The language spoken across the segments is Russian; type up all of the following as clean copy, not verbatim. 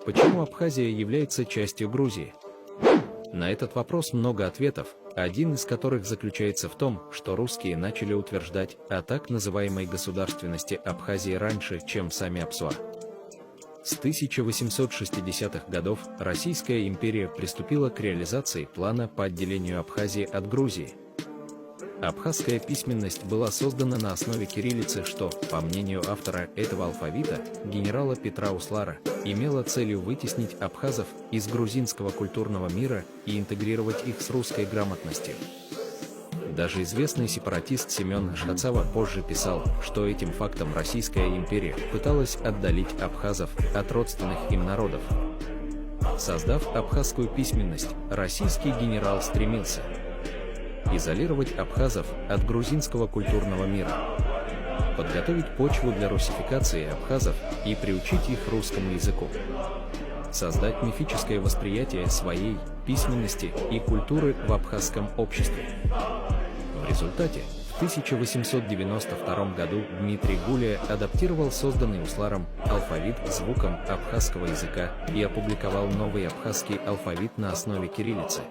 Почему Абхазия является частью Грузии? На этот вопрос много ответов, один из которых заключается в том, что русские начали утверждать о так называемой государственности Абхазии раньше, чем сами Апсуа. С 1860-х годов Российская империя приступила к реализации плана по отделению Абхазии от Грузии. Абхазская письменность была создана на основе кириллицы, что, по мнению автора этого алфавита, генерала Петра Услара, имела целью вытеснить абхазов из грузинского культурного мира и интегрировать их с русской грамотностью. Даже известный сепаратист Семен Шхацава позже писал, что этим фактом Российская империя пыталась отдалить абхазов от родственных им народов. Создав абхазскую письменность, российский генерал стремился изолировать абхазов от грузинского культурного мира, подготовить почву для руссификации абхазов и приучить их русскому языку, создать мифическое восприятие своей письменности и культуры в абхазском обществе. В результате, в 1892 году Дмитрий Гулия адаптировал созданный Усларом алфавит к звукам абхазского языка и опубликовал новый абхазский алфавит на основе кириллицы.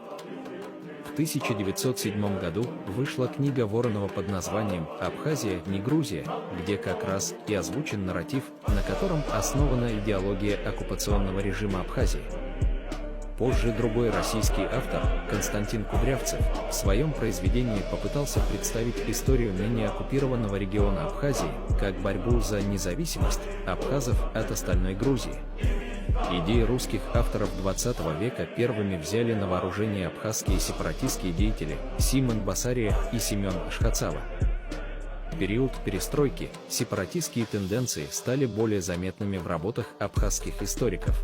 В 1907 году вышла книга Воронова под названием «Абхазия, не Грузия», где как раз и озвучен нарратив, на котором основана идеология оккупационного режима Абхазии. Позже другой российский автор, Константин Кудрявцев, в своем произведении попытался представить историю ныне оккупированного региона Абхазии как борьбу за независимость абхазов от остальной Грузии. Идеи русских авторов XX века первыми взяли на вооружение абхазские сепаратистские деятели Симон Басария и Семен Шхацава. В период перестройки сепаратистские тенденции стали более заметными в работах абхазских историков.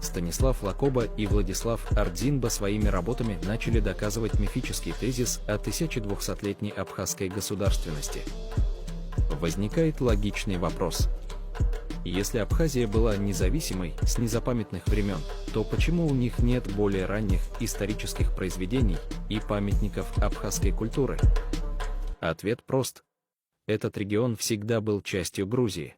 Станислав Лакоба и Владислав Ардзинба своими работами начали доказывать мифический тезис о 1200-летней абхазской государственности. Возникает логичный вопрос. Если Абхазия была независимой с незапамятных времен, то почему у них нет более ранних исторических произведений и памятников абхазской культуры? Ответ прост. Этот регион всегда был частью Грузии.